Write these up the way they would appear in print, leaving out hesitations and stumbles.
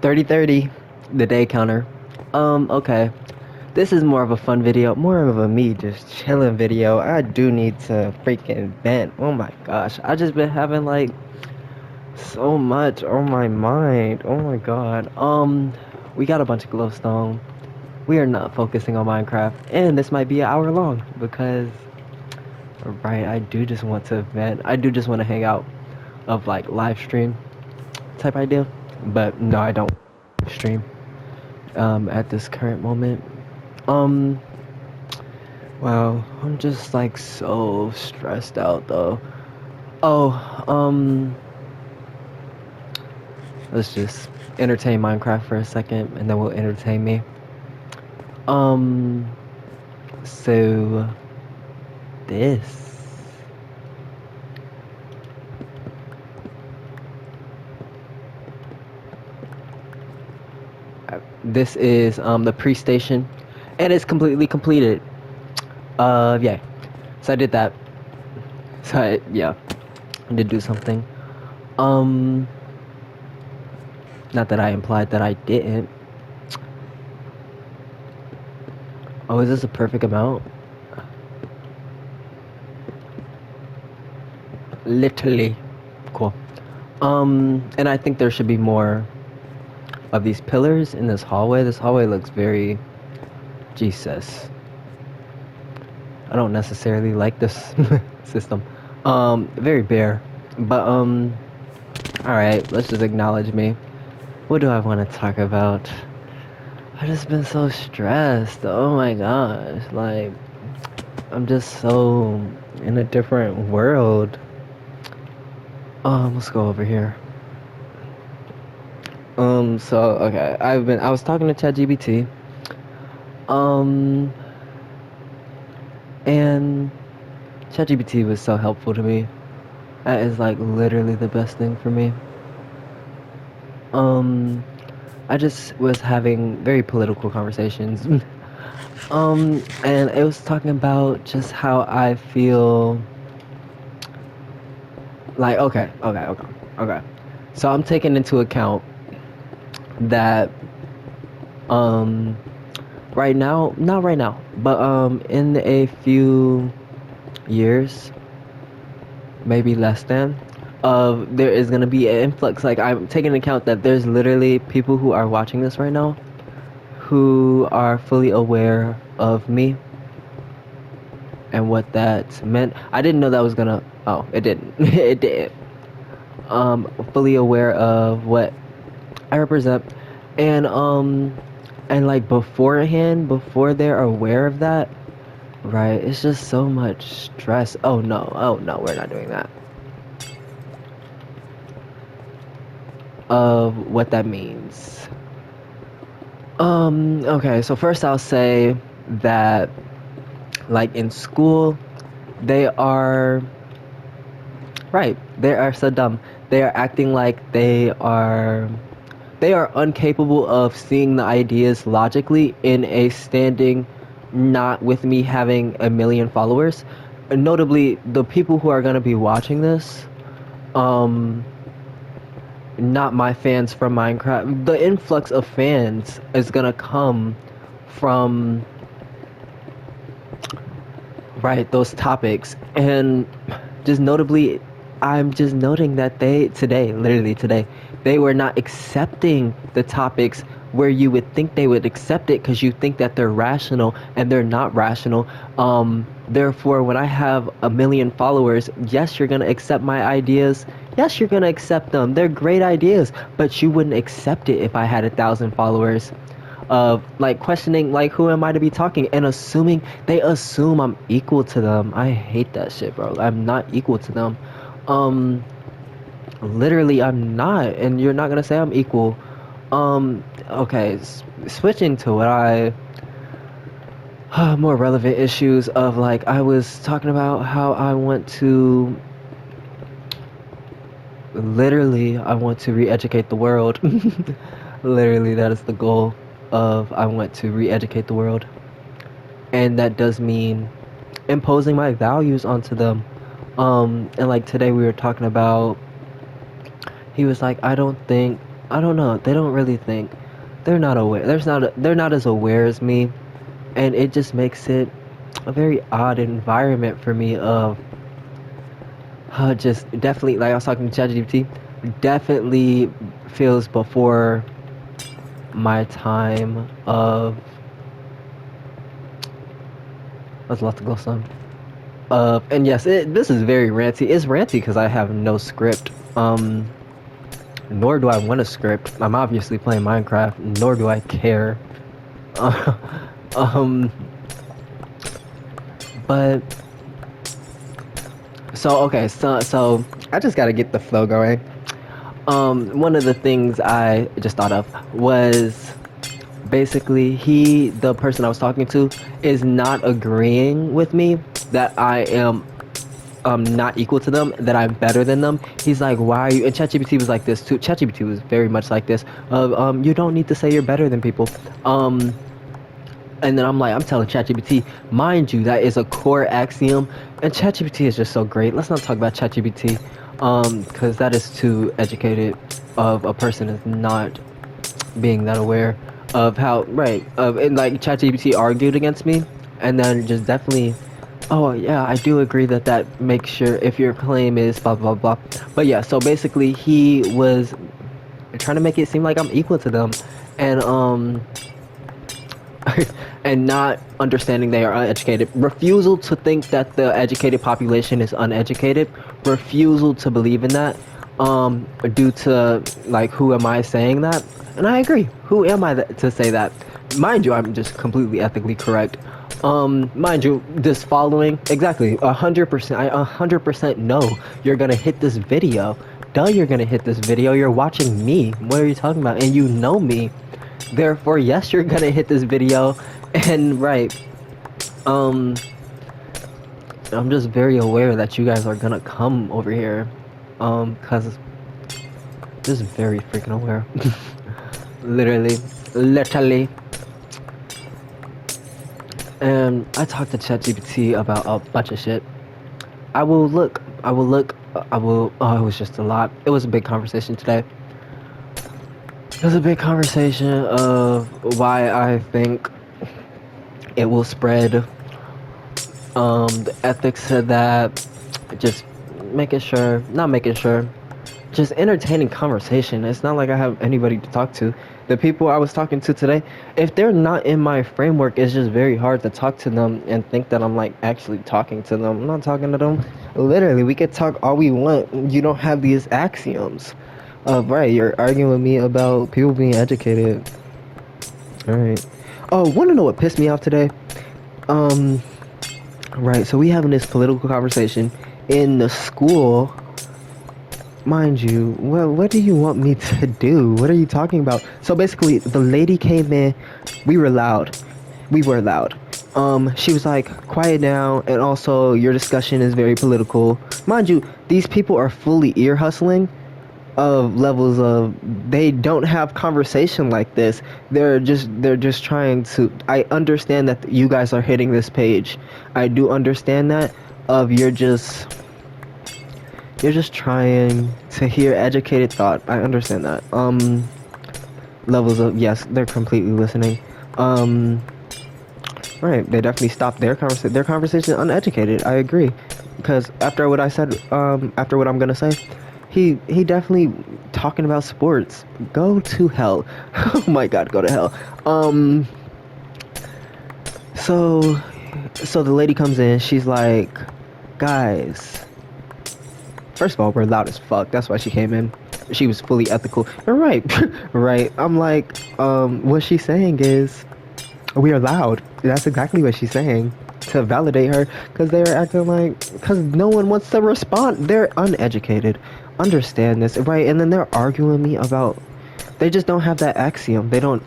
30:30, the day counter. Okay. This is more of a fun video, more of a me just chilling video. I do need to freaking vent. Oh my gosh. I just been having like so much on my mind. Oh my god. We got a bunch of glowstone. We are not focusing on Minecraft, and this might be an hour long because right, I do just want to vent. I do just want to hang out of like live stream type idea. But no, I don't stream at this current moment. Wow, I'm just like so stressed out though. Oh, let's just entertain Minecraft for a second and then we'll entertain me. So this is the pre-station and it's completely completed. Yeah. So I did that. So yeah, I did do something. Not that I implied that I didn't. Oh, is this a perfect amount? Literally. Cool. And I think there should be more of these pillars in this hallway. This hallway looks very Jesus. I don't necessarily like this system. Very bare. But alright, let's just acknowledge me. What do I want to talk about? I just been so stressed. Oh my gosh. Like I'm just so in a different world. Let's go over here. So okay, I was talking to ChatGPT. And ChatGPT was so helpful to me. That is like literally the best thing for me. I just was having very political conversations. And it was talking about just how I feel like okay. So I'm taking into account that right now, not right now, but in a few years, maybe less than, there is gonna be an influx. Like I'm taking into account that there's literally people who are watching this right now who are fully aware of me and what that meant. I didn't know that was gonna. Oh, it didn't. It did. Fully aware of what I represent, and like beforehand, before they're aware of that, right? It's just so much stress. Oh no, we're not doing that. Of what that means. Okay, so first I'll say that, like in school, they are so dumb. They are acting like they are incapable of seeing the ideas logically in a standing, not with me having a million followers. Notably, the people who are going to be watching this, not my fans from Minecraft. The influx of fans is going to come from, right, those topics. And just notably, I'm just noting that literally today, they were not accepting the topics where you would think they would accept it because you think that they're rational and they're not rational. Therefore, when I have a million followers, yes, you're going to accept my ideas. Yes, you're going to accept them. They're great ideas, but you wouldn't accept it if I had 1,000 followers. Like questioning, like, who am I to be talking, and they assume I'm equal to them. I hate that shit, bro. I'm not equal to them. Literally I'm not, and you're not gonna say I'm equal. Okay, switching to what more relevant issues of, like, I was talking about how I want to re-educate the world. Literally, that is the goal of, I want to re-educate the world, and that does mean imposing my values onto them. And like today we were talking about, he was like, I don't think I don't know. They don't really think. They're not aware. They're not as aware as me, and it just makes it a very odd environment for me of just definitely like I was talking to ChatGPT, definitely feels before my time of let's let go some. And yes, this is very ranty. It's ranty because I have no script. Nor do I want a script. I'm obviously playing Minecraft, nor do I care. um, but so I just gotta get the flow going. One of the things I just thought of was basically the person I was talking to, is not agreeing with me that I am not equal to them, that I'm better than them. He's like, why are you? And ChatGPT was like this too. ChatGPT was very much like this. You don't need to say you're better than people. And then I'm telling ChatGPT, mind you, that is a core axiom. And ChatGPT is just so great. Let's not talk about ChatGPT, because that is too educated of a person is not being that aware of how and like ChatGPT argued against me, and then just definitely, oh yeah, I do agree that makes sure if your claim is blah blah blah. But yeah, so basically he was trying to make it seem like I'm equal to them, and and not understanding they are uneducated. Refusal to think that the educated population is uneducated. Refusal to believe in that. Due to like, who am I saying that? And I agree. Who am I to say that? Mind you, I'm just completely ethically correct. Mind you, this following exactly 100%. I 100% know you're gonna hit this video. Duh, you're gonna hit this video. You're watching me. What are you talking about? And you know me. Therefore, yes, you're gonna hit this video. And um, I'm just very aware that you guys are gonna come over here, cause just very freaking aware. literally. And I talked to ChatGPT about a bunch of shit. I will look. Oh, it was just a lot. It was a big conversation today. It was a big conversation of why I think it will spread. The ethics of that. Just not making sure. Just entertaining conversation. It's not like I have anybody to talk to. The people I was talking to today, if they're not in my framework, it's just very hard to talk to them and think that I'm like actually talking to them. I'm not talking to them. Literally, we could talk all we want. You don't have these axioms. Right, you're arguing with me about people being educated. Alright. Oh, wanna know what pissed me off today? Right, so we having this political conversation in the school. Mind you, well, what do you want me to do? What are you talking about? So basically, the lady came in. We were loud. She was like, quiet down, and also your discussion is very political. Mind you, these people are fully ear hustling of levels of, they don't have conversation like this. They're just trying to, I understand that you guys are hitting this page. I do understand that of you're just trying to hear educated thought. I understand that. Levels of, yes, they're completely listening. Right, they definitely stopped their conversation. Their conversation is uneducated. I agree, because after what I said, after what I'm gonna say, he definitely talking about sports. Go to hell. Oh my God, go to hell. So the lady comes in. She's like, guys. First of all, we're loud as fuck. That's why she came in. She was fully ethical. You're right. Right. I'm like, what she's saying is, we are loud. That's exactly what she's saying. To validate her, because they're acting like, because no one wants to respond. They're uneducated. Understand this, right? And then they're arguing with me about, they just don't have that axiom. They don't,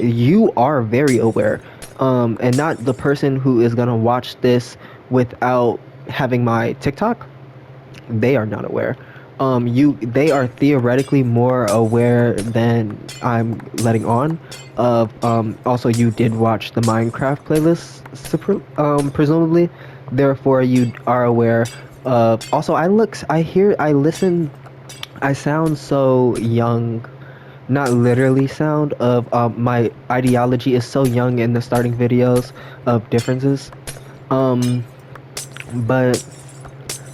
you are very aware. And not the person who is gonna watch this without having my TikTok. They are not aware. They are theoretically more aware than I'm letting on. Also, you did watch the Minecraft playlist, presumably. Therefore, you are aware of. Also, I listen. I sound so young not literally sound of my ideology is so young in the starting videos of differences. Um, but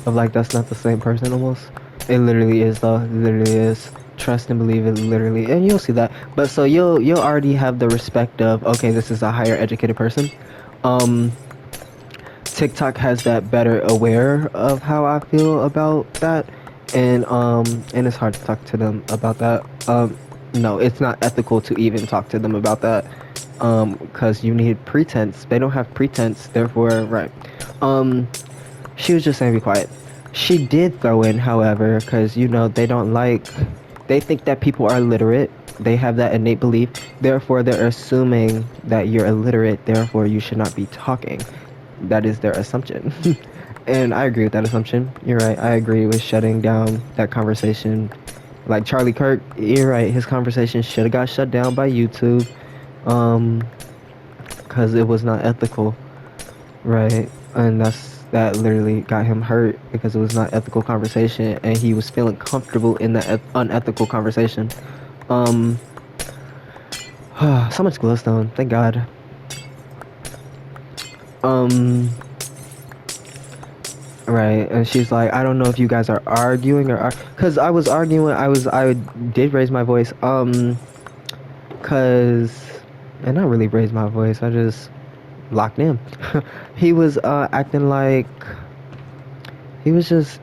of like that's not the same person almost. It literally is though. It literally is. Trust and believe it literally, and you'll see that. But so you'll already have the respect of okay, this is a higher educated person. Um, TikTok has that better aware of how I feel about that, and it's hard to talk to them about that. No, it's not ethical to even talk to them about that, because you need pretense. They don't have pretense, therefore, right. Um, she was just saying be quiet. She did throw in, however, because you know they don't like, they think that people are illiterate. They have that innate belief. Therefore, they're assuming that you're illiterate. Therefore, you should not be talking. That is their assumption. And I agree with that assumption. You're right. I agree with shutting down that conversation. Like Charlie Kirk, you're right. His conversation should have got shut down by YouTube, um, because it was not ethical, right? And that literally got him hurt because it was not ethical conversation, and he was feeling comfortable in that unethical conversation. Um, so much glowstone. Thank God. Um. Right, and she's like, I don't know if you guys are arguing or, cause I was arguing. I did raise my voice. Cause, and not really raise my voice. I just locked in. He was acting like he was just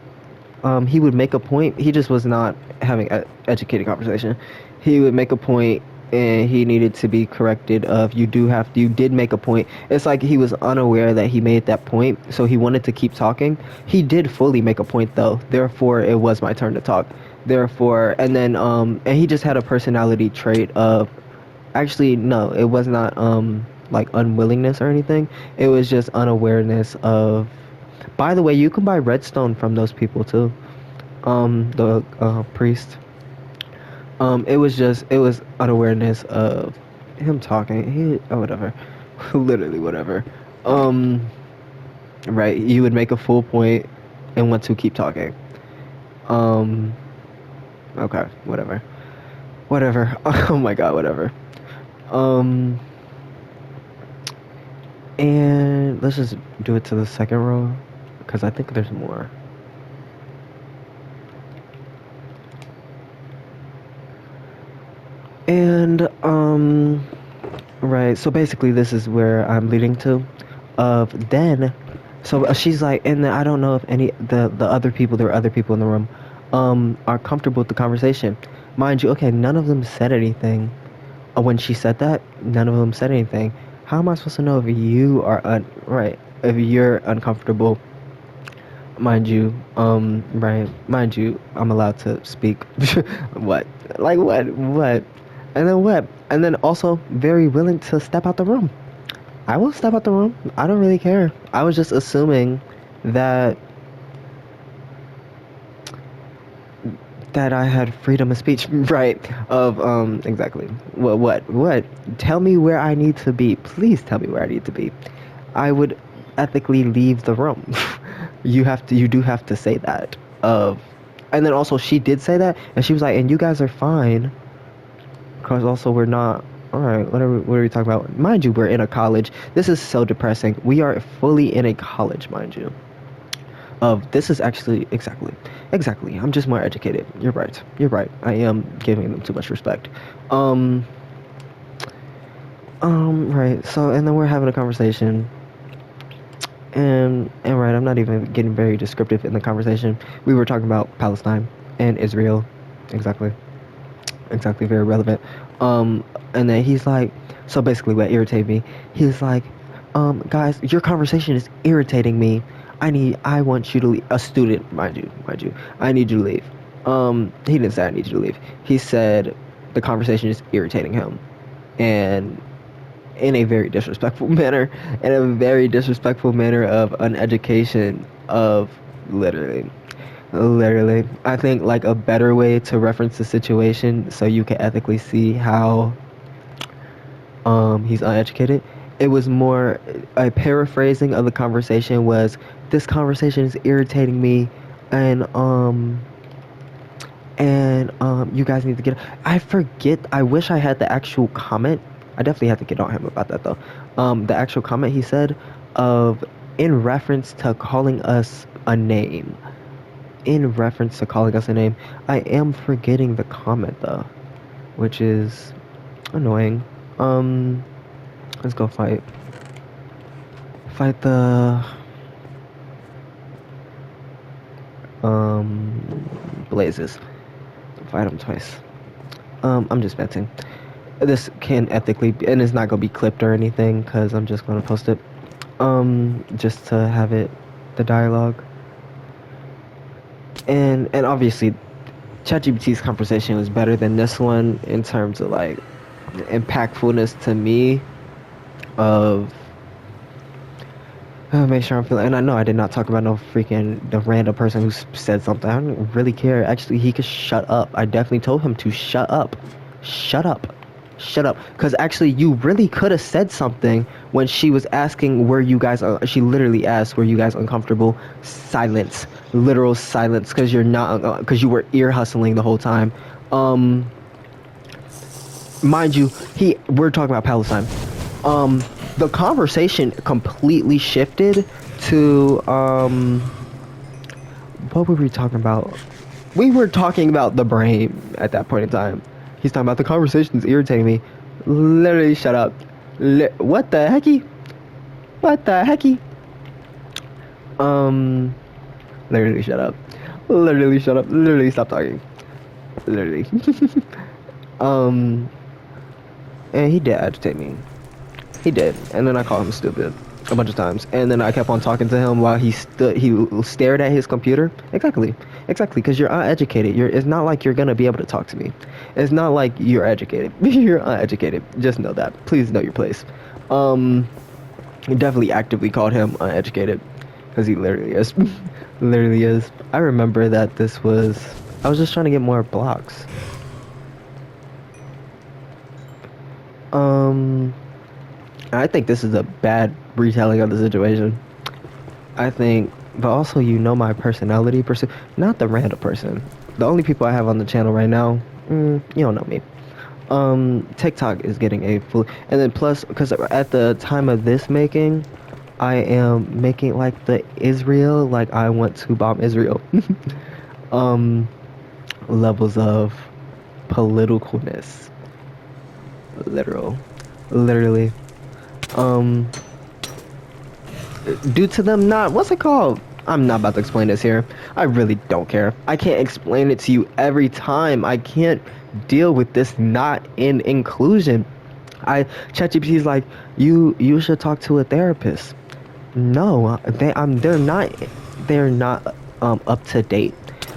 he would make a point. He just was not having an educated conversation. He would make a point and he needed to be corrected of you did make a point. It's like he was unaware that he made that point, so he wanted to keep talking. He did fully make a point though. Therefore, it was my turn to talk. Therefore, and then and he just had a personality trait of actually no, it was not like unwillingness or anything. It was just unawareness of, by the way, you can buy redstone from those people too. The priest. It was unawareness of him talking. Whatever, literally whatever. Um, right. You would make a full point and want to keep talking. Um, okay, whatever, whatever. Oh my God, whatever. Um, and let's just do it to the second row because I think there's more. And right, so basically this is where I'm leading to. Of then, so she's like, and then I don't know if any the other people, there were other people in the room, are comfortable with the conversation. Mind you, okay, none of them said anything. When she said that, none of them said anything. How am I supposed to know if you are right? If you're uncomfortable, mind you, right? Mind you, I'm allowed to speak. What? Like what? What? And then what? And then also very willing to step out the room. I will step out the room. I don't really care. I was just assuming that I had freedom of speech, right? Of exactly. What? Tell me where I need to be. Please tell me where I need to be. I would ethically leave the room. You do have to say that. And then also she did say that, and she was like, and you guys are fine. Because also we're not. All right, what are we talking about? Mind you, we're in a college. This is so depressing. We are fully in a college, mind you. This is actually exactly. I'm just more educated. You're right. I am giving them too much respect. Right. So, and then we're having a conversation. And right, I'm not even getting very descriptive in the conversation. We were talking about Palestine and Israel. Exactly, very relevant. And then he's like, so basically what irritated me, he's like, guys, your conversation is irritating me. I want you to leave. A student, mind you, I need you to leave. He didn't say I need you to leave. He said the conversation is irritating him, and in a very disrespectful manner, of an education of literally. I think like a better way to reference the situation so you can ethically see how he's uneducated. It was more a paraphrasing of the conversation was, this conversation is irritating me, and And you guys need to get. I forget. I wish I had the actual comment. I definitely have to get on him about that though. The actual comment he said of in reference to calling us a name. In reference to calling us a name, I am forgetting the comment though, which is annoying. Let's go fight. Fight the Blazes. Fight them twice. I'm just venting. This can ethically be, and it's not gonna be clipped or anything, cause I'm just gonna post it. Just to have it, the dialogue. And obviously, ChatGPT's conversation was better than this one in terms of like impactfulness to me. Of make sure I'm feeling. And I know I did not talk about no freaking the random person who said something. I don't really care. Actually, he could shut up. I definitely told him to shut up. Shut up. Shut up. Because actually, you really could have said something when she was asking were you guys. She literally asked, "Were you guys uncomfortable?" Silence. Literal silence. Because you're not. Because you were ear hustling the whole time. Mind you, we're talking about Palestine. The conversation completely shifted to what were we talking about? We were talking about the brain at that point in time. He's talking about the conversation's irritating me. Literally, shut up. What the hecky? What the hecky? Literally, shut up. Literally, shut up. Literally, stop talking. Literally. And he did agitate me. He did, and then I called him stupid a bunch of times, and then I kept on talking to him while he stared at his computer. Exactly, because you're uneducated. It's not like you're gonna be able to talk to me. It's not like you're educated. You're uneducated. Just know that. Please know your place. He definitely actively called him uneducated, because he literally is. Literally is. I remember that I was just trying to get more blocks. I think this is a bad retelling of the situation. I think, but also you know my personality, not the random person. The only people I have on the channel right now, you don't know me. TikTok is getting a full, and then plus, because at the time of this making, I am making like the Israel, like I want to bomb Israel. Levels of politicalness. Literally. Due to them not, what's it called? I'm not about to explain this here. I really don't care. I can't explain it to you every time. I can't deal with this not in inclusion. ChatGPT is like, you should talk to a therapist. No, they're not up to date.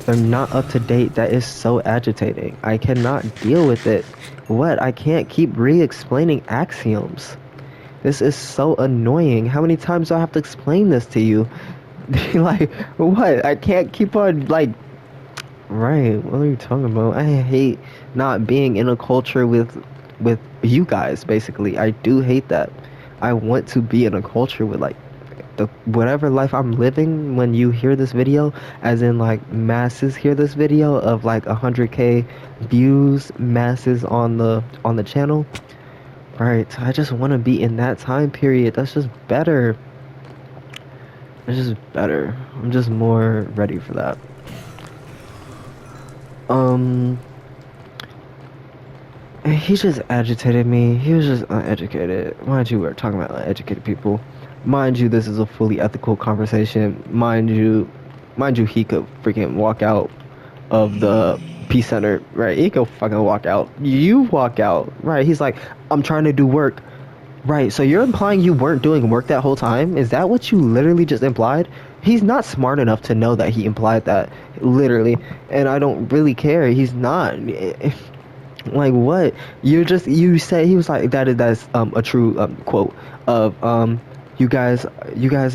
They're not up to date. That is so agitating. I cannot deal with it. What? I can't keep re-explaining axioms. This is so annoying. How many times do I have to explain this to you? Like, what? I can't keep on, like... Right, what are you talking about? I hate not being in a culture with you guys, basically. I do hate that. I want to be in a culture with, like, whatever life I'm living when you hear this video, as in, like, masses hear this video of, like, 100K views, masses on the channel. Right, I just want to be in that time period. That's just better. It's just better. I'm just more ready for that. He just agitated me. He was just uneducated. Mind you, we're talking about uneducated people. Mind you, this is a fully ethical conversation. Mind you, he could freaking walk out of the Peace Center, right? He could fucking walk out. You walk out, right? He's like, I'm trying to do work. Right, so you're implying you weren't doing work that whole time? Is that what you literally just implied? He's not smart enough to know that he implied that, literally. And I don't really care. He's not. Like, what? You said, he was like, that's a true quote of, you guys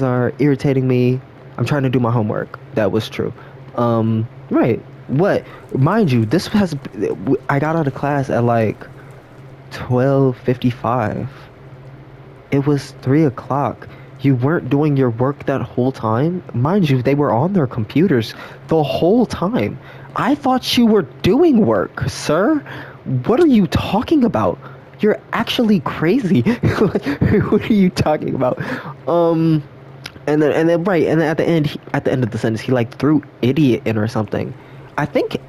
are irritating me. I'm trying to do my homework. That was true. Right. What? Mind you, I got out of class at like 12:55. It was 3 o'clock. You weren't doing your work that whole time. Mind you, they were on their computers the whole time. I thought you were doing work, sir. What are you talking about? You're actually crazy. What are you talking about? Um, and then right, and then at the end of the sentence, he like threw idiot in or something. I think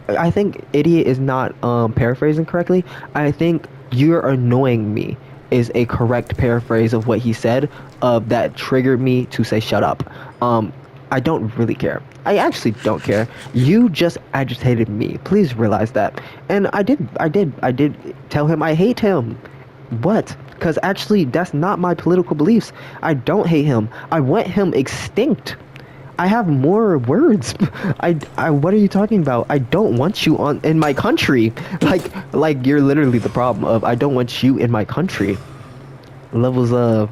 idiot is not paraphrasing correctly. I think you're annoying me is a correct paraphrase of what he said that triggered me to say shut up. I don't really care. I actually don't care. You just agitated me. Please realize that. And I did tell him I hate him. What? Because actually, that's not my political beliefs. I don't hate him. I want him extinct. I have more words. What are you talking about? I don't want you in my country. Like you're literally the problem of I don't want you in my country. Levels of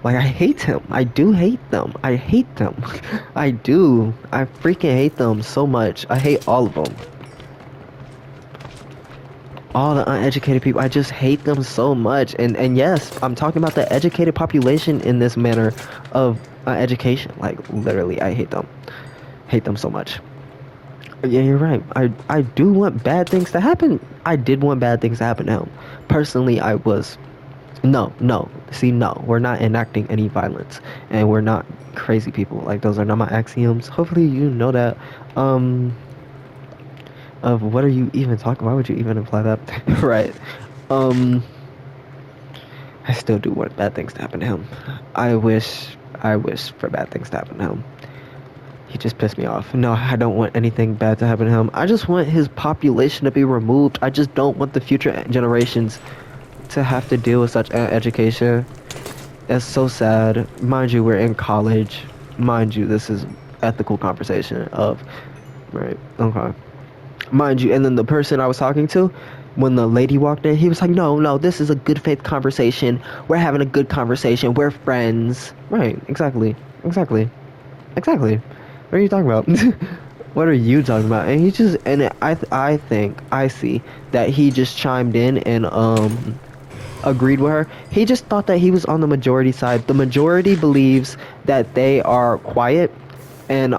like I hate him. I do hate them. I hate them. I do. I freaking hate them so much. I hate all of them. All the uneducated people. I just hate them so much. And yes, I'm talking about the educated population in this manner of education. Like literally, I hate them. Hate them so much. Yeah, you're right. I do want bad things to happen. I did want bad things to happen to him. Personally, I was. No, no. See, no. We're not enacting any violence, and we're not crazy people. Like those are not my axioms. Hopefully, you know that. Of what are you even talking? Why would you even imply that? Right. Um. I still do want bad things to happen to him. I wish for bad things to happen to him. He just pissed me off. No, I don't want anything bad to happen to him. I just want his population to be removed. I just don't want the future generations to have to deal with such education. It's so sad. Mind you, we're in college. Mind you, this is ethical conversation of, right, okay. Mind you, and then the person I was talking to, when the lady walked in, he was like, no, no, this is a good faith conversation. We're having a good conversation. We're friends. Right, exactly. Exactly. Exactly. What are you talking about? What are you talking about? And he just, and I think, I see that he just chimed in and, agreed with her. He just thought that he was on the majority side. The majority believes that they are quiet and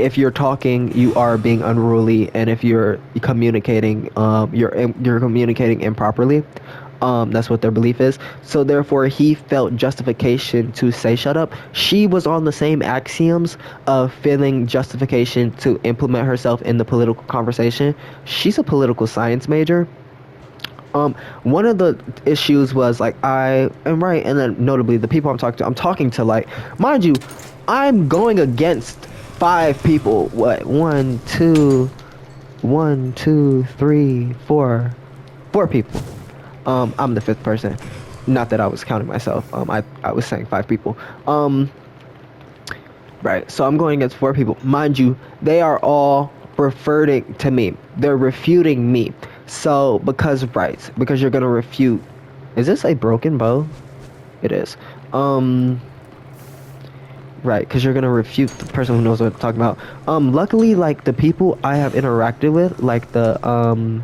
if you're talking, you are being unruly, and if you're communicating, you're communicating improperly. That's what their belief is. So therefore, he felt justification to say shut up. She was on the same axioms of feeling justification to implement herself in the political conversation. She's a political science major. One of the issues was like I am right, and then notably the people I'm talking to like, mind you, I'm going against 5 people. What? One, two, three, four people. I'm the 5th person. Not that I was counting myself. I was saying 5 people. Right. So I'm going against 4 people. Mind you, they are all referring to me. They're refuting me. So because you're gonna refute. Is this a broken bow? It is. Right, because you're gonna refute the person who knows what to talk about. Luckily, like the people I have interacted with, like the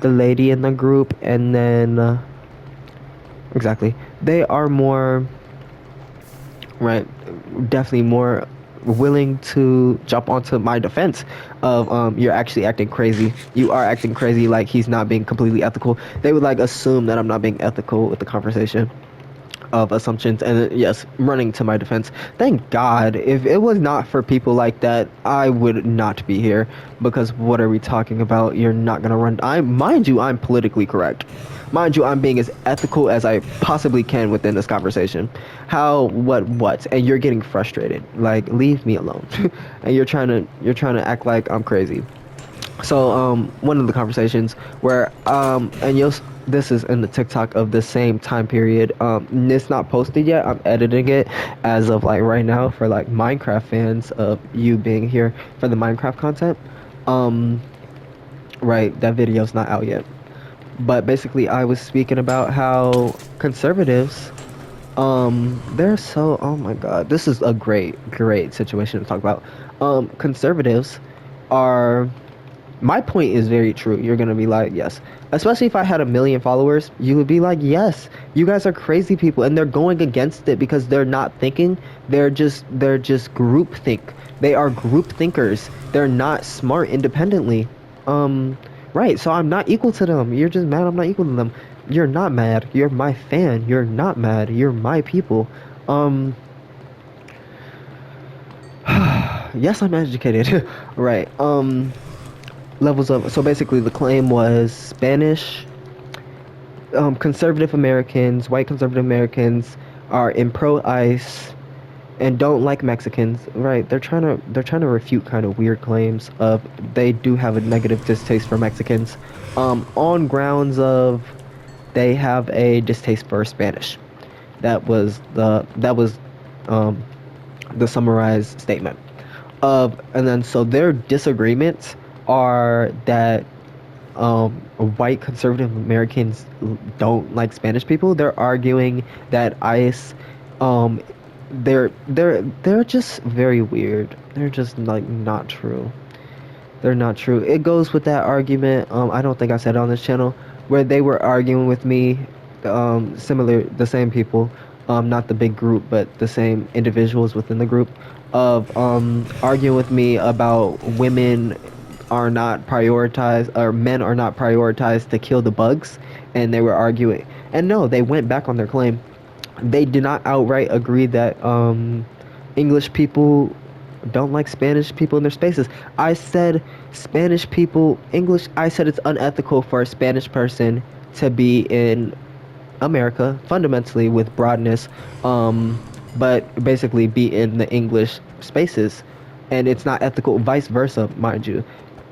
lady in the group, and then exactly, they are more right, definitely more willing to jump onto my defense of you're actually acting crazy. You are acting crazy, like he's not being completely ethical. They would like assume that I'm not being ethical with the conversation of assumptions, and yes, running to my defense. Thank God. If it was not for people like that, I would not be here, because what are we talking about? You're not gonna run. Mind you, I'm politically correct. Mind you, I'm being as ethical as I possibly can within this conversation. How, what, and you're getting frustrated. Like, leave me alone. And you're trying to act like I'm crazy. So one of the conversations where and this is in the TikTok of the same time period. It's not posted yet. I'm editing it as of like right now for like Minecraft fans of you being here for the Minecraft content. Right, that video's not out yet. But basically I was speaking about how conservatives they're so, oh my god, this is a great situation to talk about. Conservatives are My point is very true. You're gonna be like, yes. Especially if I had 1 million followers, you would be like, yes, you guys are crazy people, and they're going against it because they're not thinking. They're just group think. They are group thinkers. They're not smart independently. Um, right. So I'm not equal to them. You're just mad I'm not equal to them. You're not mad. You're my fan. You're not mad. You're my people. Um, yes, I'm educated. Right. Levels of, so basically the claim was Spanish conservative Americans, white conservative Americans are in pro ICE and don't like Mexicans. Right. They're trying to refute kind of weird claims of they do have a negative distaste for Mexicans on grounds of they have a distaste for Spanish. That was the summarized statement of, and then so their disagreements are that um, white conservative Americans don't like Spanish people. They're arguing that ICE, um, they're just very weird. They're just like not true. They're not true. It goes with that argument. I don't think I said it on this channel where they were arguing with me, similar, the same people, not the big group, but the same individuals within the group, of arguing with me about women are not prioritized or men are not prioritized to kill the bugs, and they were arguing. And no, they went back on their claim. They did not outright agree that English people don't like Spanish people in their spaces. I said Spanish people, English, I said it's unethical for a Spanish person to be in America, fundamentally with broadness, but basically be in the English spaces. And it's not ethical, vice versa, mind you.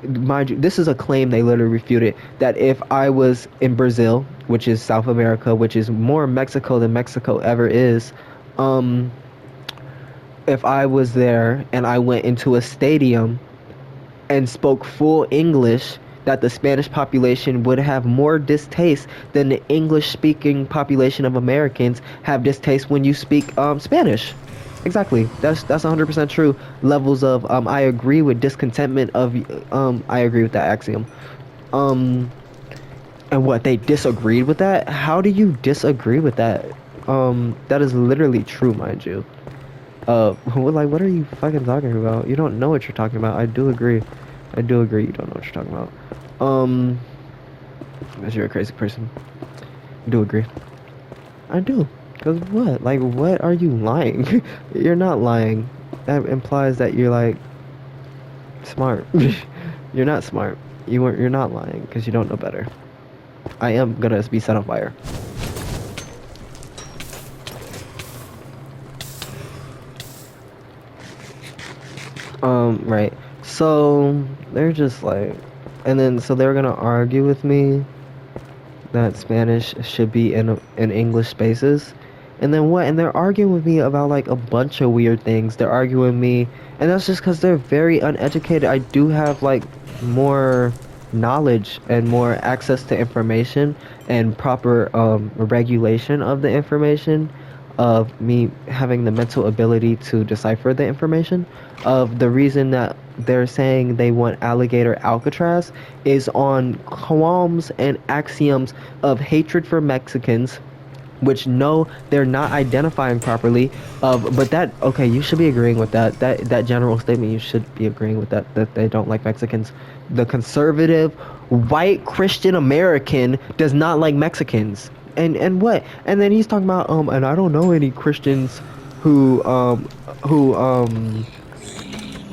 Mind you, this is a claim they literally refuted, that if I was in Brazil, which is South America, which is more Mexico than Mexico ever is, um, if I was there and I went into a stadium and spoke full English, that the Spanish population would have more distaste than the English speaking population of Americans have distaste when you speak Spanish. Exactly. That's 100% true. Levels of I agree with discontentment of I agree with that axiom. Um and what, they disagreed with that? How do you disagree with that? That is literally true, mind you. Like, what are you fucking talking about? You don't know what you're talking about. I do agree. I do agree you don't know what you're talking about. Because you're a crazy person. I do agree. I do. Because what? Like, what are you lying? You're not lying. That implies that you're, like, smart. You're not smart. You're not lying because you don't know better. I am gonna be set on fire. Right. So they're just like, and then so they're gonna argue with me that Spanish should be in English spaces, and then what? And they're arguing with me about like a bunch of weird things. They're arguing with me, and that's just because they're very uneducated. I do have like more knowledge and more access to information and proper regulation of the information, of me having the mental ability to decipher the information. Of the reason that they're saying they want alligator Alcatraz is on qualms and axioms of hatred for Mexicans, which no, they're not identifying properly. But that, okay, you should be agreeing with that general statement. You should be agreeing with that they don't like Mexicans. The conservative white Christian American does not like Mexicans. And what? And then he's talking about and I don't know any Christians who who um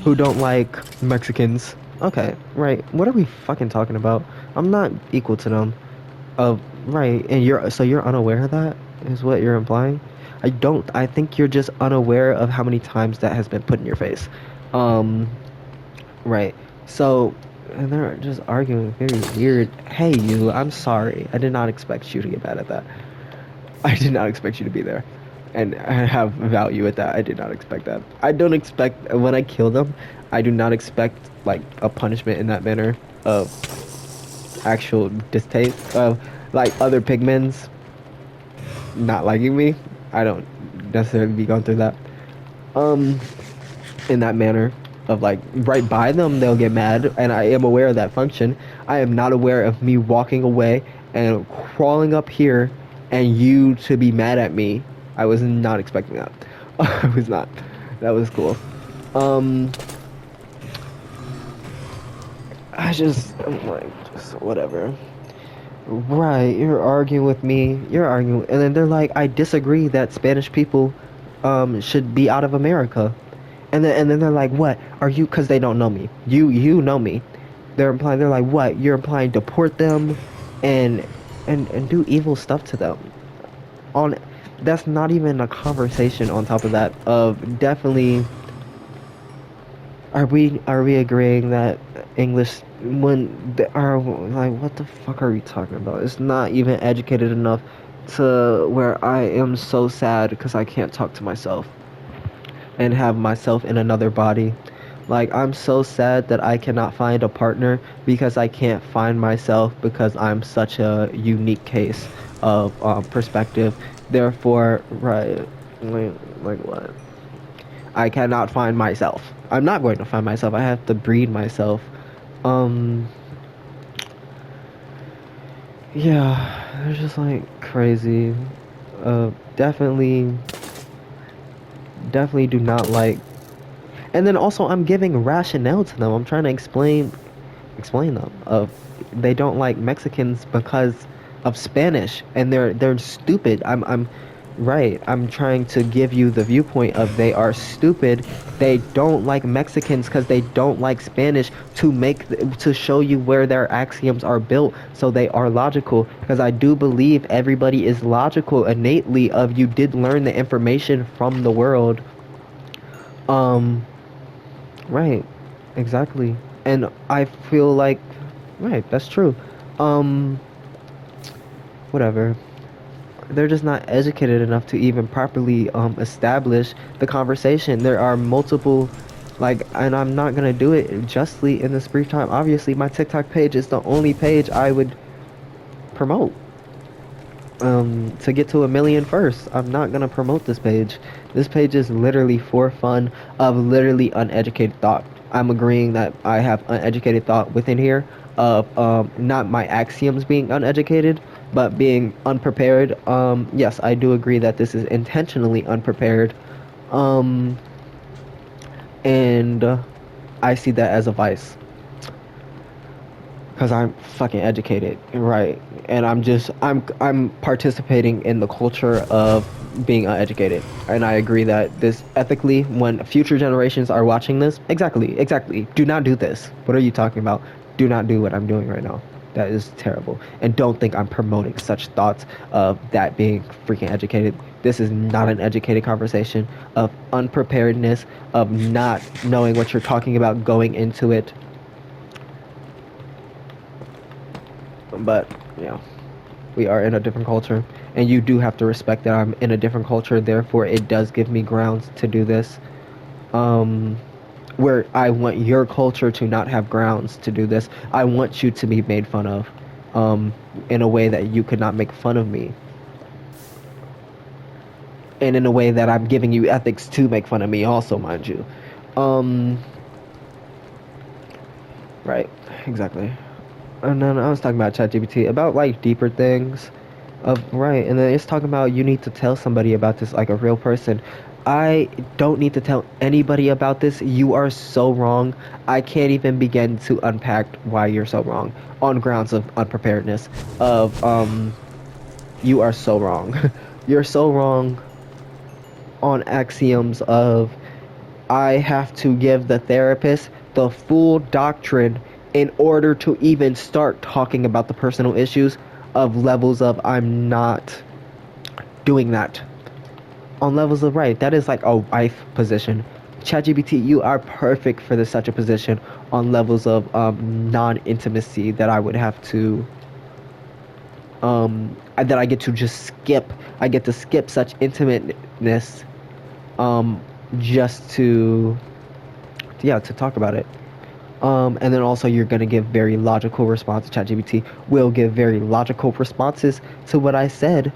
who don't like Mexicans. Okay, right. What are we fucking talking about? I'm not equal to them. Right, and you're unaware of that, is what you're implying? I think you're just unaware of how many times that has been put in your face. Um, right. So, and they're just arguing very weird. Hey, I'm sorry. I did not expect you to get mad at that. I did not expect you to be there and have value at that. I did not expect that. I don't expect, when I kill them, I do not expect, like, a punishment in that manner of actual distaste of, like, other pigments not liking me. I don't necessarily be going through that. In that manner of like right by them, they'll get mad, and I am aware of that function. I am not aware of me walking away and crawling up here and you to be mad at me. I was not expecting that. I was not. That was cool. Um, I'm like, just whatever. Right, you're arguing with me. You're arguing, and then they're like, I disagree that Spanish people, should be out of America, and then they're like, what are you? Because they don't know me. You know me. They're like, what? You're implying deport them, and and do evil stuff to them. On, that's not even a conversation. On top of that, of definitely. Are we agreeing that English when they are like what the fuck are we talking about? It's not even educated enough to where I am so sad because I can't talk to myself and have myself in another body. Like I'm so sad that I cannot find a partner because I can't find myself because I'm such a unique case of perspective. Therefore, right, like what? I cannot find myself. I'm not going to find myself. I have to breed myself. Um, yeah, they're just like crazy. Definitely, definitely do not like. And then also, I'm giving rationale to them. I'm trying to explain them. They don't like Mexicans because of Spanish, and they're stupid. I'm right. I'm trying to give you the viewpoint of they are stupid. They don't like Mexicans because they don't like Spanish to show you where their axioms are built, so they are logical. Because I do believe everybody is logical innately. Of you did learn the information from the world. Um, right, exactly. And I feel like, right, that's true. Um, whatever. They're just not educated enough to even properly establish the conversation. There are multiple, like, and I'm not gonna do it justly in this brief time. Obviously, my TikTok page is the only page I would promote. To get to a million first. I'm not gonna promote this page. This page is literally for fun of literally uneducated thought. I'm agreeing that I have uneducated thought within here of not my axioms being uneducated, but being unprepared. Yes, I do agree that this is intentionally unprepared. Um, and I see that as a vice because I'm fucking educated, right? And I'm participating in the culture of being uneducated, and I agree that this ethically, when future generations are watching this, exactly, do not do this. What are you talking about? Do not do what I'm doing right now. That is terrible, and don't think I'm promoting such thoughts of that being freaking educated. This is not an educated conversation of unpreparedness, of not knowing what you're talking about going into it. But yeah, we are in a different culture, and you do have to respect that I'm in a different culture. Therefore, it does give me grounds to do this. Um, where I want your culture to not have grounds to do this. I want you to be made fun of, in a way that you could not make fun of me, and in a way that I'm giving you ethics to make fun of me. Also, mind you. Um, right, exactly. And then I was talking about ChatGPT about like deeper things of right, and then it's talking about you need to tell somebody about this like a real person. I don't need to tell anybody about this. You are so wrong. I can't even begin to unpack why you're so wrong on grounds of unpreparedness. Of you are so wrong. You're so wrong on axioms of I have to give the therapist the full doctrine in order to even start talking about the personal issues of levels of I'm not doing that. On levels of right, that is like a wife position. ChatGPT, you are perfect for this such a position on levels of non-intimacy that I would have to that I get to just skip. I get to skip such intimateness just to yeah, to talk about it. And then also you're gonna give very logical responses. ChatGPT will give very logical responses to what I said.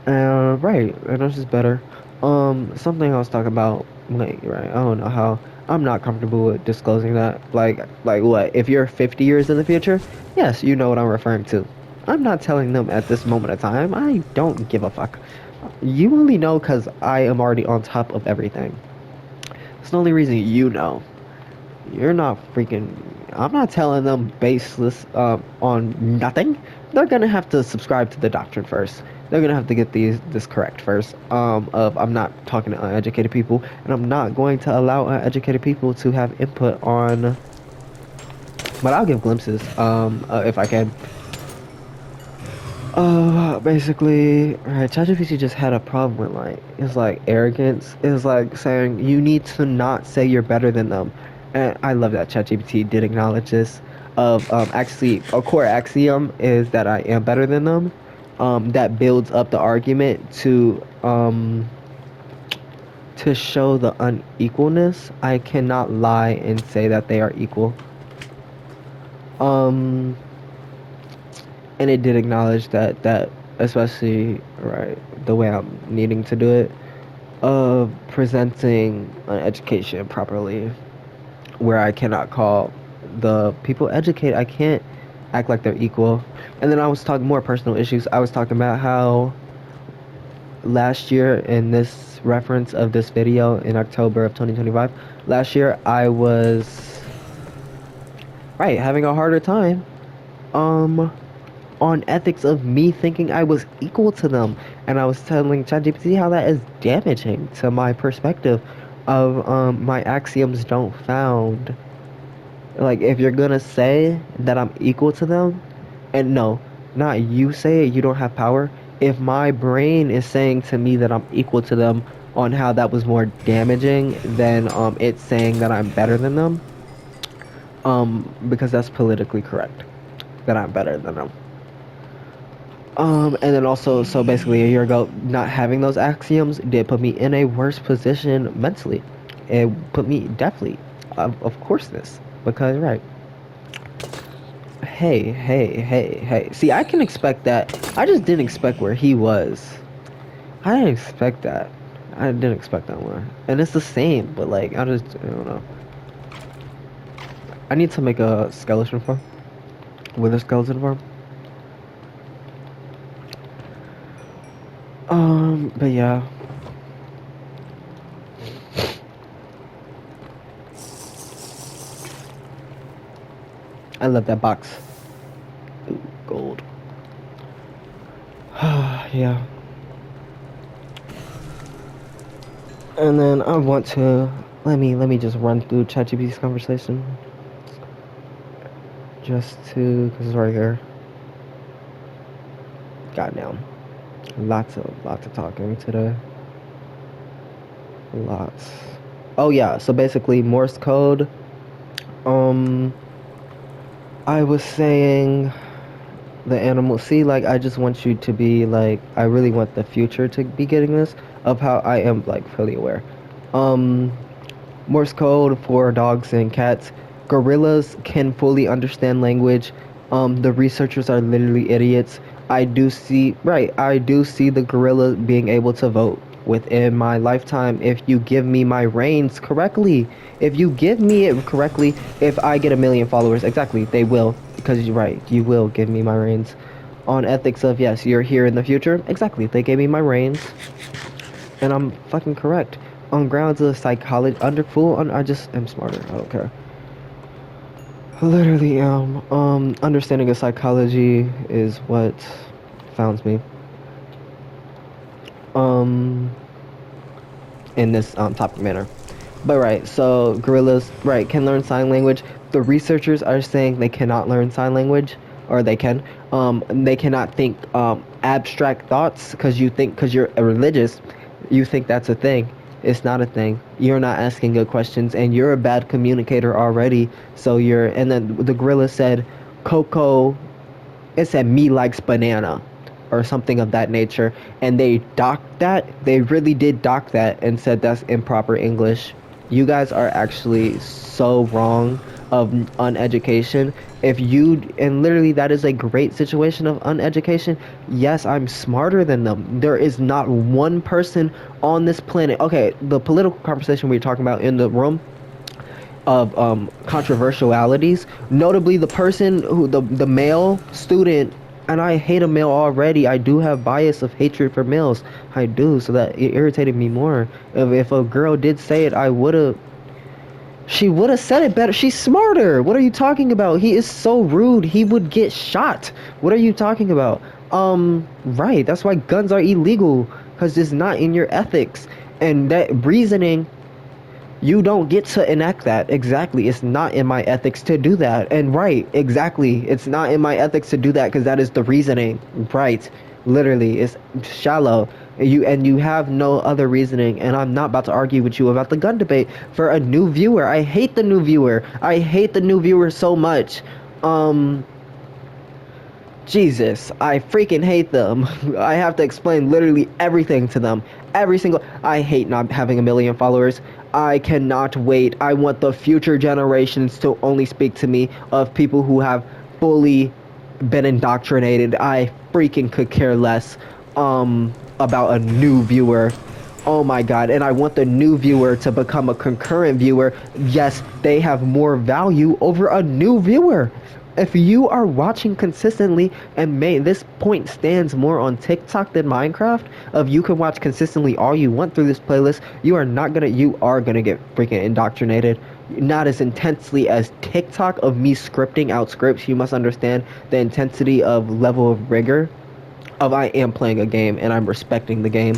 Right, and that's just better. Something I was talking about, like, right, I don't know how. I'm not comfortable with disclosing that. Like what? If you're 50 years in the future, yes, you know what I'm referring to. I'm not telling them at this moment of time. I don't give a fuck. You only know because I am already on top of everything. It's the only reason you know. You're not freaking. I'm not telling them baseless on nothing. They're gonna have to subscribe to the doctrine first. They're gonna have to get this correct first. Of I'm not talking to uneducated people, and I'm not going to allow uneducated people to have input on. But I'll give glimpses if I can. Basically, right, ChatGPT just had a problem with it's like arrogance. It's like saying you need to not say you're better than them. And I love that ChatGPT did acknowledge this. Actually, a core axiom is that I am better than them. That builds up the argument to show the unequalness. I cannot lie and say that they are equal. And it did acknowledge that especially right the way I'm needing to do it of presenting an education properly where I cannot call the people educated. I can't act like they're equal. And then I was talking more personal issues. I was talking about how last year in this reference of this video in October of 2025, last year I was right having a harder time on ethics of me thinking I was equal to them. And I was telling ChatGPT how that is damaging to my perspective of my axioms don't found. Like, if you're gonna say that I'm equal to them, and no, not you say it, you don't have power. If my brain is saying to me that I'm equal to them on how that was more damaging than it's saying that I'm better than them, because that's politically correct, that I'm better than them. And then also, so basically a year ago, not having those axioms did put me in a worse position mentally. It put me definitely, of course, this because right. Hey. See, I can expect that. I just didn't expect where he was. I didn't expect that. I didn't expect that one. And it's the same, but like, I don't know. I need to make a skeleton farm. With a skeleton farm. But yeah. I love that box. Ooh, gold. Yeah. And then I want to let me just run through ChatGPT's conversation. Just to, because it's right here. Goddamn. Lots of talking today. Lots. Oh yeah, so basically Morse code. I was saying the animal. See, like, I just want you to be like, I really want the future to be getting this of how I am like fully aware. Morse code for dogs and cats. Gorillas can fully understand language. The researchers are literally idiots. I do see the gorilla being able to vote within my lifetime if you give me my reins correctly. If you give me it correctly, if I get 1 million followers, exactly, they will. Because you're right, you will give me my reins. On ethics of, yes, you're here in the future, exactly, they gave me my reins. And I'm fucking correct. On grounds of psychology, I just am smarter, I don't care. Literally am. Understanding of psychology is what founds me. In this topic manner. But right, so gorillas, right, can learn sign language. The researchers are saying they cannot learn sign language, or they can. They cannot think abstract thoughts because you're religious, you think that's a thing. It's not a thing. You're not asking good questions, and you're a bad communicator already. So and then the gorilla said, Coco, it said me likes banana, or something of that nature, and they docked that. They really did dock that and said that's improper English. You guys are actually so wrong of uneducation. And literally that is a great situation of uneducation. Yes, I'm smarter than them. There is not one person on this planet. Okay, the political conversation we were talking about in the room, of controversialities, notably the person who the male student. And I hate a male already. I do have bias of hatred for males. I do, so that it irritated me more. If a girl did say it, I would have. She would have said it better. She's smarter. What are you talking about? He is so rude. He would get shot. What are you talking about? Right. That's why guns are illegal, because it's not in your ethics. And that reasoning, you don't get to enact that. Exactly. It's not in my ethics to do that. And right, exactly. It's not in my ethics to do that because that is the reasoning. Right. Literally, it's shallow. You have no other reasoning, and I'm not about to argue with you about the gun debate for a new viewer. I hate the new viewer. I hate the new viewer so much. Jesus, I freaking hate them. I have to explain literally everything to them. Every single. I hate not having a million followers. I cannot wait. I want the future generations to only speak to me of people who have fully been indoctrinated. I freaking could care less about a new viewer. Oh my god, and I want the new viewer to become a concurrent viewer. Yes, they have more value over a new viewer. If you are watching consistently, and this point stands more on TikTok than Minecraft, of you can watch consistently all you want through this playlist, you are gonna get freaking indoctrinated. Not as intensely as TikTok of me scripting out scripts. You must understand the intensity of level of rigor of I am playing a game and I'm respecting the game.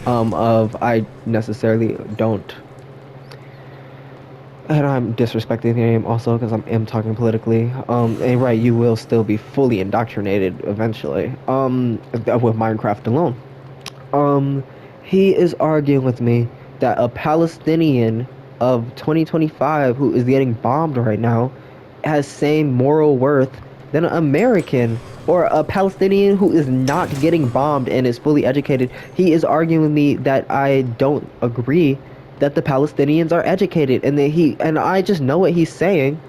Of I necessarily don't, and I'm disrespecting the game also because I am talking politically. And right, you will still be fully indoctrinated eventually. With Minecraft alone. He is arguing with me that a Palestinian of 2025 who is getting bombed right now has same moral worth than an American or a Palestinian who is not getting bombed and is fully educated. He is arguing with me that I don't agree that the Palestinians are educated, and I just know what he's saying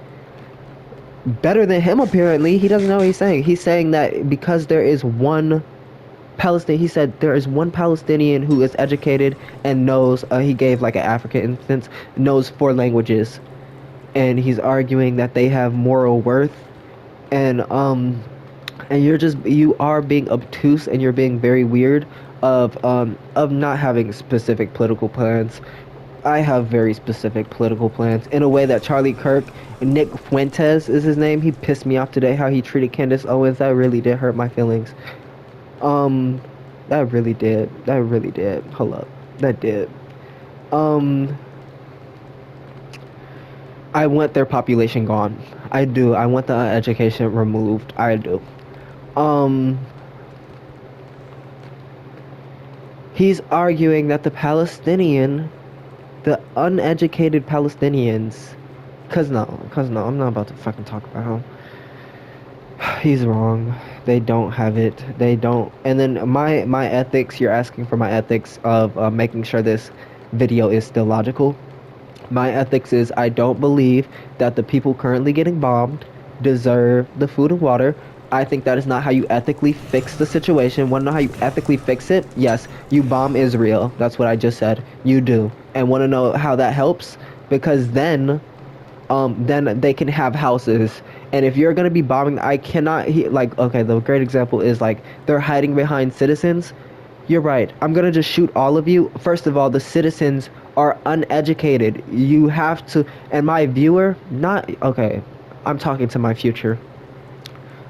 better than him. Apparently he doesn't know what he's saying. He's saying that because there is one Palestinian, he said there is one Palestinian who is educated and knows, he gave like an African instance, knows 4 languages, and he's arguing that they have moral worth. And you are being obtuse, and you're being very weird of not having specific political plans. I have very specific political plans in a way that Charlie Kirk, Nick Fuentes is his name. He pissed me off today how he treated Candace Owens. That really did hurt my feelings. That really did. That really did. Hold up. That did. I want their population gone. I do. I want the education removed. I do. He's arguing that the uneducated Palestinians, cause no, I'm not about to fucking talk about him. He's wrong. They don't have it. They don't. And then my ethics, you're asking for my ethics of making sure this video is still logical. My ethics is I don't believe that the people currently getting bombed deserve the food and water. I think that is not how you ethically fix the situation. Want to know how you ethically fix it? Yes, you bomb Israel. That's what I just said. You do. And want to know how that helps? Because then they can have houses. And if you're gonna be bombing, I cannot. Okay, the great example is like they're hiding behind citizens. You're right. I'm gonna just shoot all of you. First of all, the citizens are uneducated. You have to. And my viewer, not okay. I'm talking to my future.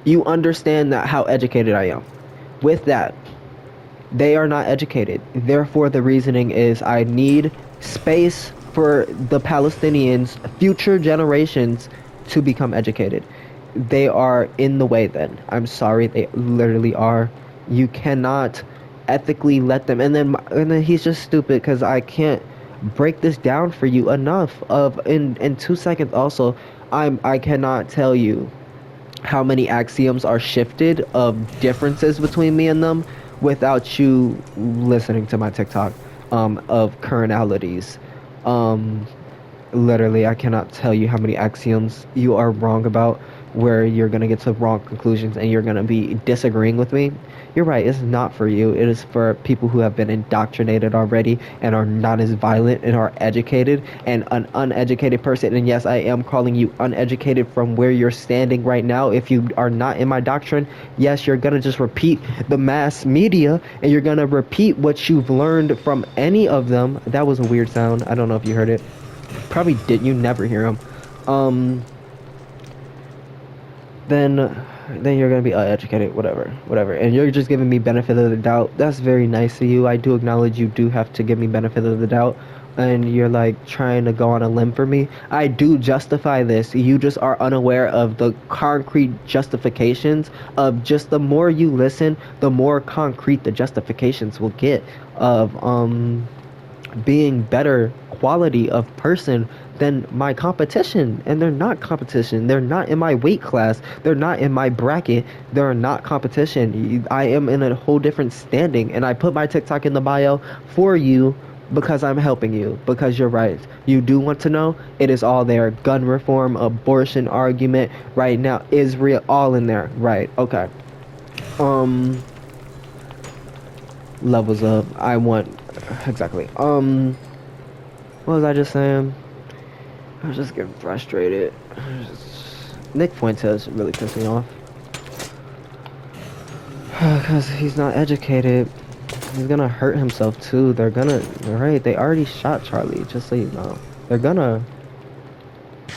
You understand that how educated I am. With that, they are not educated. Therefore, the reasoning is I need space for the Palestinians, future generations, to become educated. They are in the way then. I'm sorry, they literally are. You cannot ethically let them. And then he's just stupid because I can't break this down for you enough in 2 seconds. Also, I cannot tell you how many axioms are shifted of differences between me and them without you listening to my TikTok of currentalities. Literally, I cannot tell you how many axioms you are wrong about where you're gonna get to wrong conclusions and you're gonna be disagreeing with me. You're right, it's not for you. It is for people who have been indoctrinated already and are not as violent and are educated, and an uneducated person. And yes, I am calling you uneducated from where you're standing right now. If you are not in my doctrine, yes, you're gonna just repeat the mass media and you're gonna repeat what you've learned from any of them. That was a weird sound. I don't know if you heard it. Probably did. You never hear them. Then you're gonna be uneducated, whatever, and you're just giving me benefit of the doubt. That's very nice of you. I do acknowledge you do have to give me benefit of the doubt, and you're like trying to go on a limb for me. I do justify this. You just are unaware of the concrete justifications of just the more you listen, the more concrete the justifications will get of being better quality of person than my competition. And they're not competition. They're not in my weight class. They're not in my bracket. They're not competition. I am in a whole different standing, and I put my TikTok in the bio for you because I'm helping you, because you're right. You do want to know. It is all there. Gun reform, abortion argument right now, Israel, all in there. Right. Okay. Levels up. I want exactly. What was I just saying? I was just getting frustrated. Nick Fuentes really pissed me off. Because he's not educated. He's gonna hurt himself too. They're right, they already shot Charlie, just so you know.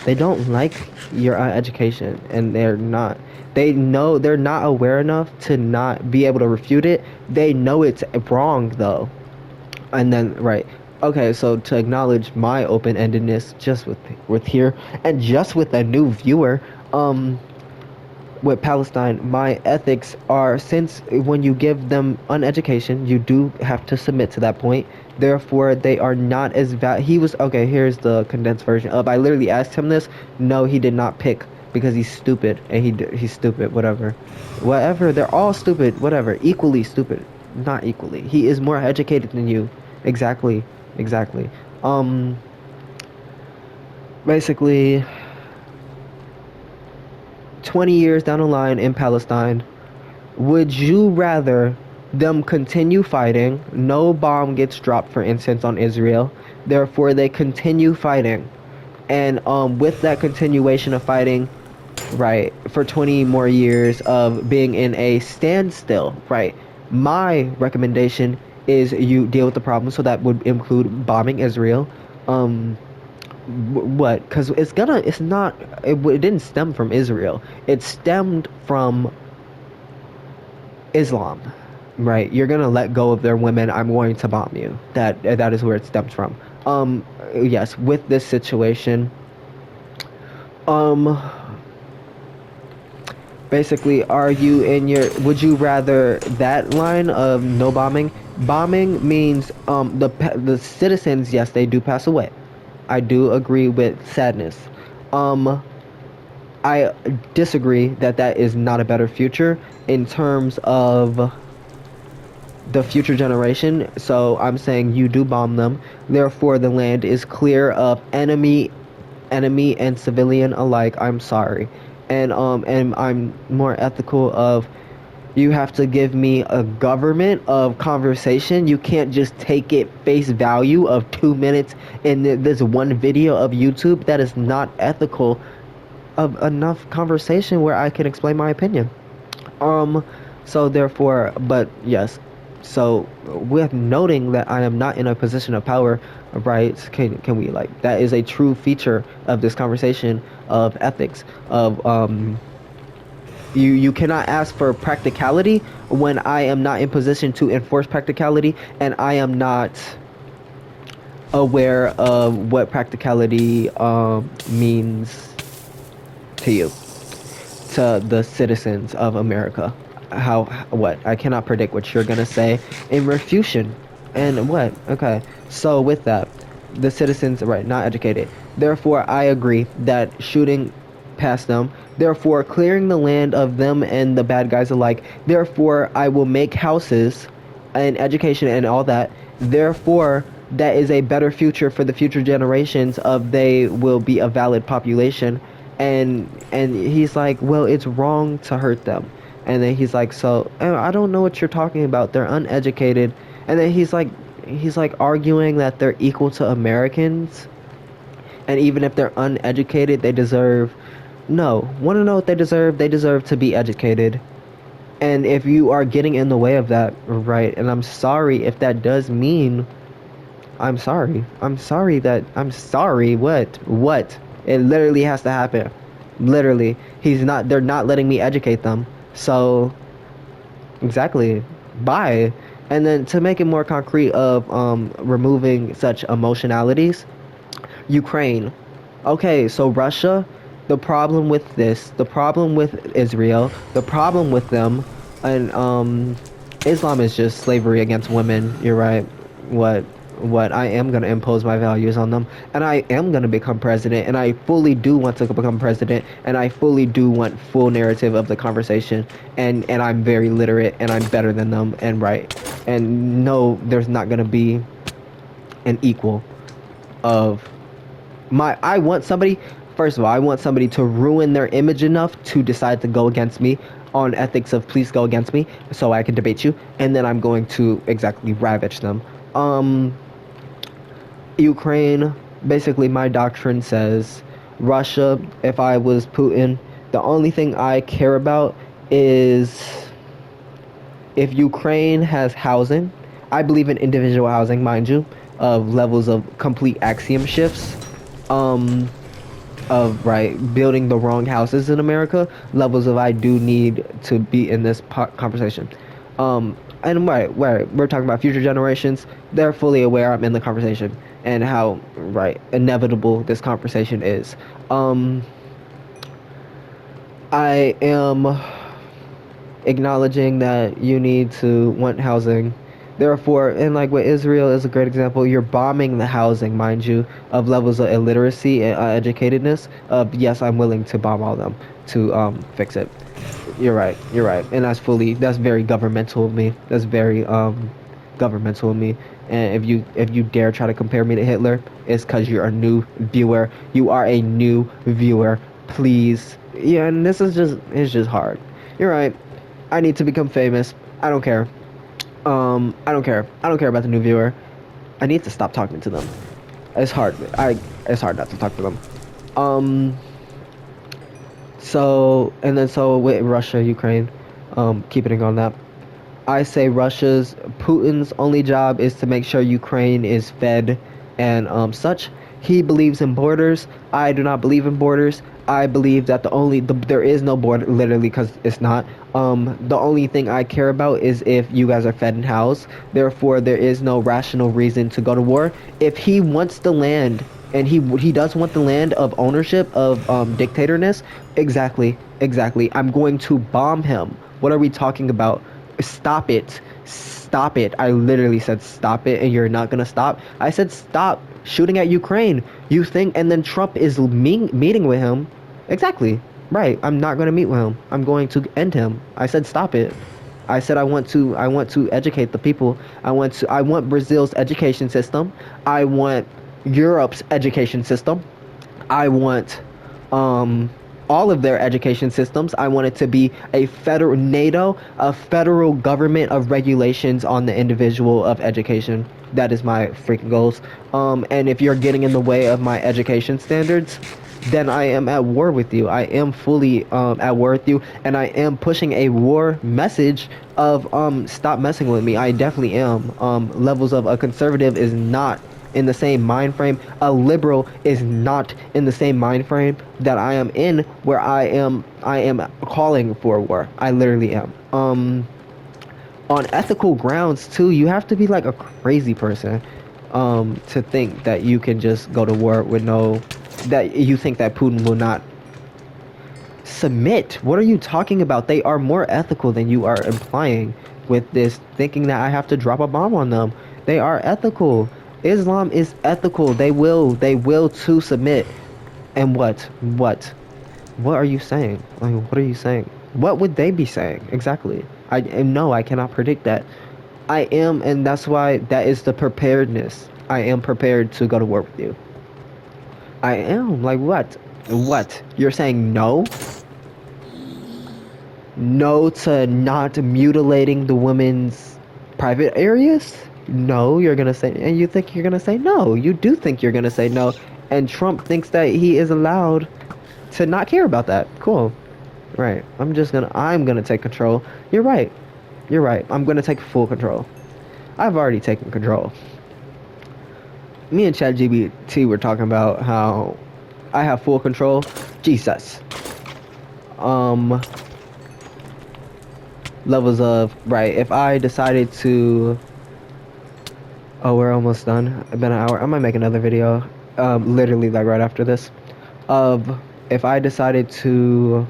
They don't like your education, and they know they're not aware enough to not be able to refute it. They know it's wrong though. And then, right. Okay, so to acknowledge my open-endedness just with here, and just with a new viewer, with Palestine, my ethics are, since when you give them uneducation, you do have to submit to that point. Therefore, they are not as okay, here's the condensed version of, I literally asked him this. No, he did not pick because he's stupid, and he's stupid, whatever. They're all stupid, whatever. Equally stupid. Not equally. He is more educated than you. Exactly. Basically, 20 years down the line in Palestine, would you rather them continue fighting, no bomb gets dropped, for instance, on Israel, therefore they continue fighting, and with that continuation of fighting, right, for 20 more years of being in a standstill, right, my recommendation is you deal with the problem, so that would include bombing Israel. What? Because it didn't stem from Israel. It stemmed from Islam, right? You're gonna let go of their women. I'm going to bomb you. That is where it stems from. Yes, with this situation, basically, would you rather that line of no bombing? Bombing means the citizens, yes, they do pass away. I do agree with sadness. I disagree that is not a better future in terms of the future generation. So I'm saying you do bomb them. Therefore, the land is clear of enemy and civilian alike. I'm sorry. And I'm more ethical of, you have to give me a government of conversation. You can't just take it face value of 2 minutes in this one video of YouTube. That is not ethical of enough conversation where I can explain my opinion. So therefore, but yes, so with noting that I am not in a position of power, right, can we, like, that is a true feature of this conversation of ethics, of you cannot ask for practicality when I am not in position to enforce practicality, and I am not aware of what practicality means to you, to the citizens of America. What I cannot predict what you're gonna say in refutation, and what. Okay, so with that, the citizens, right, not educated. Therefore, I agree that shooting past them, therefore clearing the land of them and the bad guys alike, therefore I will make houses and education and all that, therefore that is a better future for the future generations of, they will be a valid population, And he's like, well, it's wrong to hurt them. And then he's like, so I don't know what you're talking about. They're uneducated. And then he's like arguing that they're equal to Americans, and even if they're uneducated, they deserve. No, want to know what they deserve? They deserve to be educated. And if you are getting in the way of that, right? And I'm sorry if that does mean. I'm sorry. I'm sorry that. I'm sorry. What? What? It literally has to happen. Literally. He's not. They're not letting me educate them. So. Exactly. Bye. And then to make it more concrete of removing such emotionalities, Ukraine. Okay, so Russia, the problem with this, the problem with Israel, the problem with them, and Islam is just slavery against women. You're right. What what I am gonna impose my values on them, and I am gonna become president, and I fully do want to become president, and I fully do want full narrative of the conversation, and I'm very literate, and I'm better than them, and right, and no, there's not gonna be an equal of I want somebody. First of all, I want somebody to ruin their image enough to decide to go against me on ethics of please go against me so I can debate you, and then I'm going to exactly ravage them. Ukraine, basically my doctrine says Russia, if I was Putin, the only thing I care about is if Ukraine has housing. I believe in individual housing, mind you, of levels of complete axiom shifts. Of right building the wrong houses in America, levels of I do need to be in this conversation. And we're talking about future generations. They're fully aware I'm in the conversation and how right inevitable this conversation is. I am acknowledging that you need to want housing. Therefore, and like with Israel is a great example, you're bombing the housing, mind you, of levels of illiteracy and educatedness. Yes, I'm willing to bomb all of them to fix it. You're right. You're right, and that's very governmental of me. That's very governmental of me. And if you dare try to compare me to Hitler, it's because you're a new viewer. You are a new viewer. Please. Yeah, and this is it's just hard. You're right. I need to become famous. I don't care. I don't care. I don't care about the new viewer. I need to stop talking to them. It's hard. It's hard not to talk to them. So with Russia, Ukraine, keeping on that, I say Putin's only job is to make sure Ukraine is fed and such. He believes in borders. I do not believe in borders. I believe that there is no border, literally, because it's not. The only thing I care about is if you guys are fed and housed. Therefore, there is no rational reason to go to war. If he wants the land, and he does want the land of ownership of dictatorness, exactly. I'm going to bomb him. What are we talking about? Stop it. Stop it. I literally said stop it, and you're not gonna stop. I said stop shooting at Ukraine. You think, and then Trump is meeting with him. Exactly. Right. I'm not going to meet with him. I'm going to end him. I said stop it. I said I want to educate the people. I want Brazil's education system. I want Europe's education system. I want all of their education systems. I want it to be a federal NATO, a federal government of regulations on the individual of education. That is my freaking goals. And if you're getting in the way of my education standards, then I am at war with you. I am fully at war with you, and I am pushing a war message of stop messing with me. I definitely am. Levels of a conservative is not in the same mind frame. A liberal is not in the same mind frame that I am in, where I am calling for war. I literally am. On ethical grounds too, you have to be like a crazy person to think that you can just go to war with that you think that Putin will not submit. What are you talking about? They are more ethical than you are implying with this thinking that I have to drop a bomb on them. They are ethical. Islam is ethical. They will to submit. And what are you saying? Like, what are you saying? What would they be saying exactly? I cannot predict that. I am, and that's why that is the preparedness. I am prepared to go to war with you. I am. Like what? What? You're saying no? No to not mutilating the women's private areas? No, you're gonna say, and you think you're gonna say no. You do think you're gonna say no. And Trump thinks that he is allowed to not care about that. Cool. Right. I'm gonna take control. You're right. You're right. I'm gonna take full control. I've already taken control. Me and ChatGPT were talking about how I have full control. Jesus. Levels of, right, if I decided to, oh, we're almost done. It's been an hour. I might make another video, literally like right after this, of if I decided to,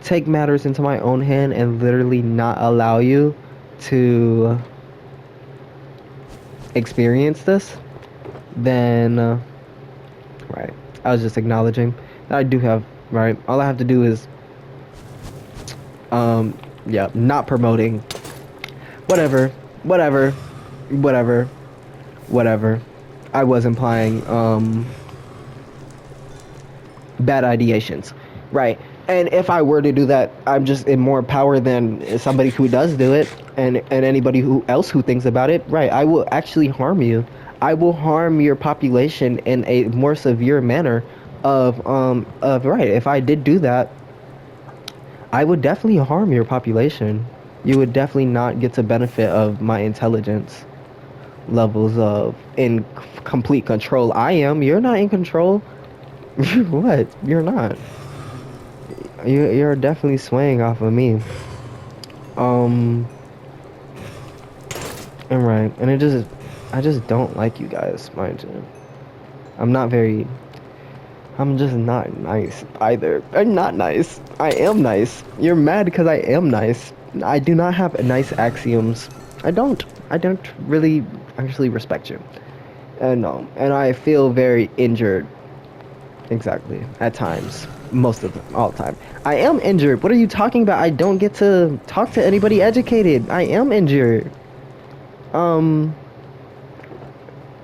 take matters into my own hand and literally not allow you to experience this, then, right, I was just acknowledging that I do have, right, all I have to do is, yeah, not promoting, whatever, I was implying, bad ideations, right? And if I were to do that, I'm just in more power than somebody who does do it, and anybody who thinks about it, right? I will actually harm you. I will harm your population in a more severe manner of right. If I did do that, I would definitely harm your population. You would definitely not get to benefit of my intelligence levels of in complete control. I am. You're not in control. What? You're not. You're definitely swaying off of me. And right, and I just don't like you guys, mind you. I'm just not nice either. I'm not nice. I am nice. You're mad because I am nice. I do not have nice axioms. I don't really actually respect you. And I feel very injured. Exactly. At times. Most of them. All the time. I am injured. What are you talking about? I don't get to talk to anybody educated. I am injured.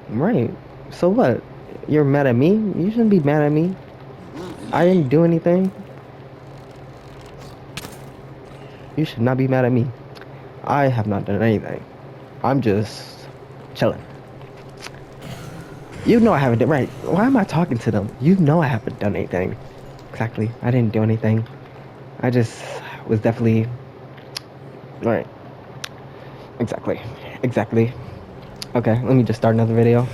Right. So what? You're mad at me? You shouldn't be mad at me. I didn't do anything. You should not be mad at me. I have not done anything. I'm just chilling. You know I haven't done, right. Why am I talking to them? You know I haven't done anything. Exactly. I didn't do anything. I just was definitely, right. Exactly. Okay, let me just start another video.